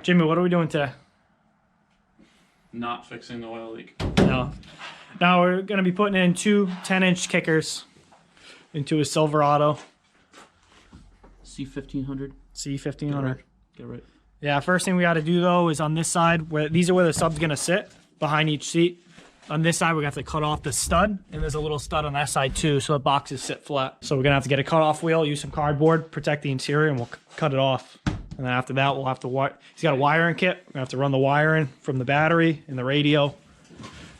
Jimmy, what are we doing today? Not fixing the oil leak. No. Now we're going to be putting in two 10-inch kickers into a Silverado. C1500. C1500. Get right. Yeah, first thing we got to do though is on this side, where these are where the sub's going to sit, behind each seat. On this side, we're going to have to cut off the stud, and there's a little stud on that side too, so the boxes sit flat. So we're going to have to get a cut-off wheel, use some cardboard, protect the interior, and we'll cut it off. And then after that, we'll have to wire. He's got a wiring kit. We're gonna have to run the wiring from the battery and the radio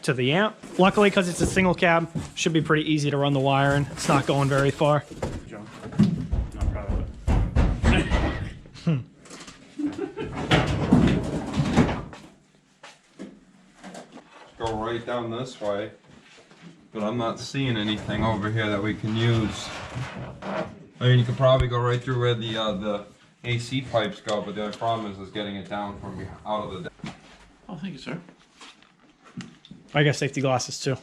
to the amp. Luckily, because it's a single cab, should be pretty easy to run the wiring. It's not going very far. John, not proud of it. Go right down this way, but I'm not seeing anything over here that we can use. I mean, you could probably go right through where the AC pipes go, but the only problem is getting it down from out of the deck. Oh, thank you, sir. I got safety glasses too.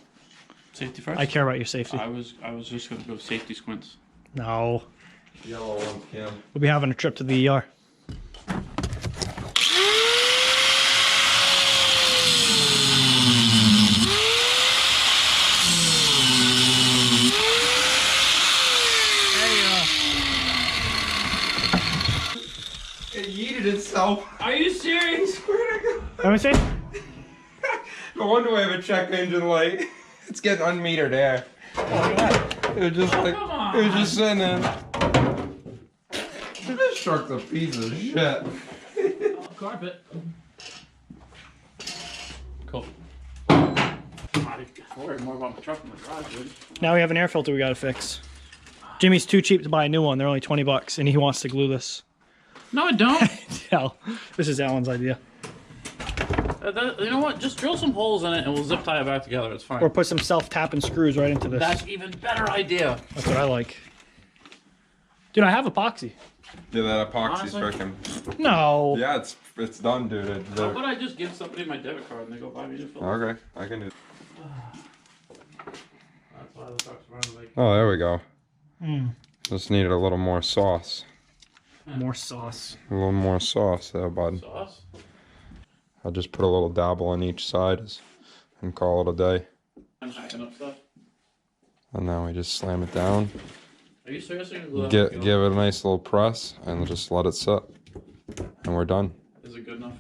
Safety first? I care about your safety. I was just gonna go safety squints. No. Yellow one, Kim. We'll be having a trip to the ER. It yeeted itself. Are you serious? Let me see. No wonder we have a check engine light. It's getting unmetered air. Oh, look at that. It was just like, it was just sitting there. This truck's a piece of shit. Oh, carpet. Cool. I worry more about my truck in the garage, dude. Now we have an air filter we got to fix. Jimmy's too cheap to buy a new one. They're only 20 bucks, and he wants to glue this. No, I don't. Yeah, this is Alan's idea. You know what? Just drill some holes in it and we'll zip tie it back together. It's fine. Or put some self-tapping screws right into this. That's even better idea. That's what I like. Dude, I have epoxy. Yeah, that epoxy's Honestly? freaking. No. Yeah, it's done, dude. How about I just give somebody my debit card and they go buy me a filter? Okay, I can do. That's why the truck's running like. Oh, there we go. Mm. Just needed a little more sauce. More sauce. A little more sauce there, bud. Sauce? I'll just put a little dabble on each side and call it a day. I'm hacking up stuff. And then we just slam it down. Are you seriously gonna glue that Give together? it a nice little press and just let it sit. And we're done. Is it good enough?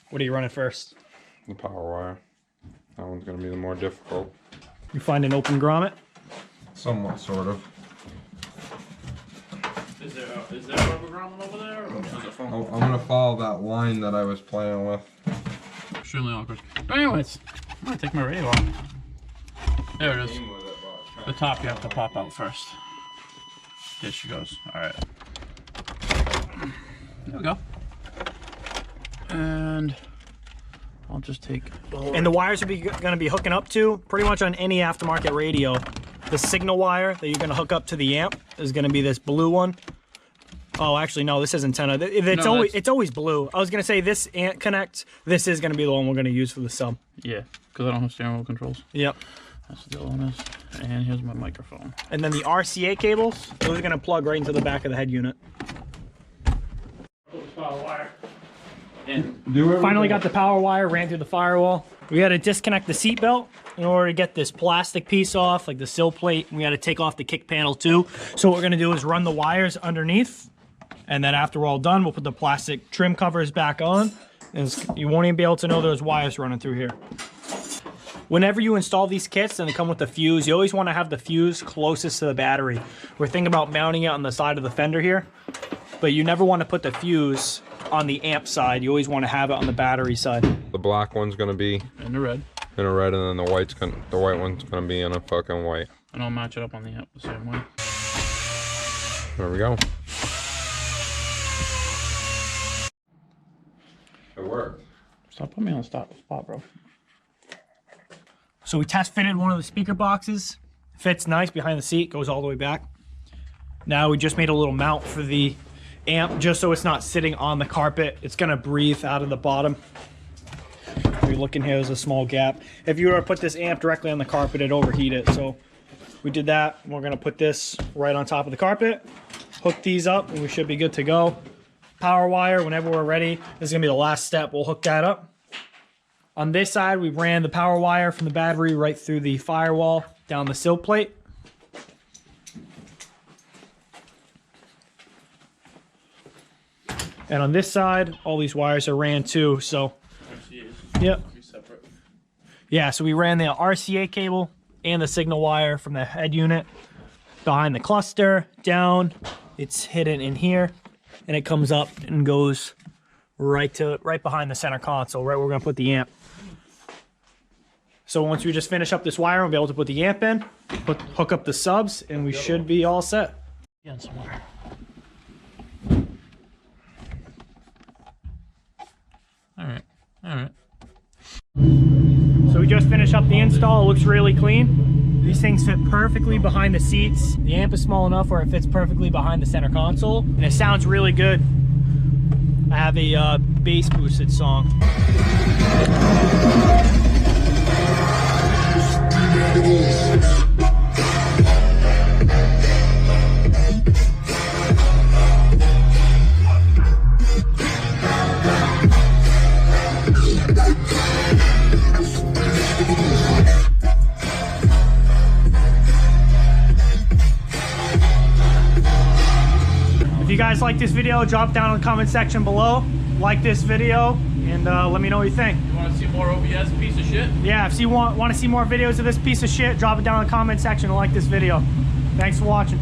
What are you running first? The power wire. That one's gonna be the more difficult. You find an open grommet? Somewhat, sort of. Is there a rubber ground over there? Or is it foam? I'm gonna follow that line that I was playing with. Extremely awkward. But anyways, I'm gonna take my radio off. There it is. The top you have to pop out first. There she goes. Alright. There we go. And I'll just take the whole And the wires are going to be hooking up to, pretty much on any aftermarket radio, the signal wire that you're going to hook up to the amp is going to be this blue one. Oh, actually, no, this is antenna. It's always blue. I was going to say this amp connect, this is going to be the one we're going to use for the sub. Yeah, because I don't have steering wheel controls. Yep. That's what the other one is. And here's my microphone. And then the RCA cables, those are going to plug right into the back of the head unit. Power wire. And Finally got the power wire, ran through the firewall. We had to disconnect the seat belt in order to get this plastic piece off, like the sill plate. We had to take off the kick panel too. So what we're gonna do is run the wires underneath, and then after we're all done, we'll put the plastic trim covers back on. And you won't even be able to know there's wires running through here. Whenever you install these kits and they come with the fuse, you always want to have the fuse closest to the battery. We're thinking about mounting it on the side of the fender here, but you never want to put the fuse on the amp side. You always want to have it on the battery side. The black one's gonna be the red. in a red, and then the white one's gonna be in a fucking white. And I'll match it up on the app the same way. There we go. It worked. Stop putting me on the spot, bro. So we test fitted one of the speaker boxes. Fits nice behind the seat, goes all the way back. Now we just made a little mount for the amp just so it's not sitting on the carpet. It's gonna breathe out of the bottom. If you're looking here, there's a small gap. If you were to put this amp directly on the carpet, it'd overheat it. So we did that. We're gonna put this right on top of the carpet, hook these up, and we should be good to go. Power wire, whenever we're ready, this is gonna be the last step. We'll hook that up. On this side, we ran the power wire from the battery right through the firewall down the sill plate. And on this side, all these wires are ran too, so. Yep. Yeah, so we ran the RCA cable and the signal wire from the head unit behind the cluster, down. It's hidden in here, and it comes up and goes right behind the center console, right where we're gonna put the amp. So once we just finish up this wire, we'll be able to put the amp in, hook up the subs, and we should be all set. Yeah, somewhere. All right. So we just finished up the install. It looks really clean. These things fit perfectly behind the seats. The amp is small enough where it fits perfectly behind the center console, and it sounds really good. I have a bass boosted song. If you guys like this video, drop down in the comment section below. Like this video, and let me know what you think. You want to see more OBS piece of shit? Yeah, if you want to see more videos of this piece of shit, drop it down in the comment section and like this video. Thanks for watching.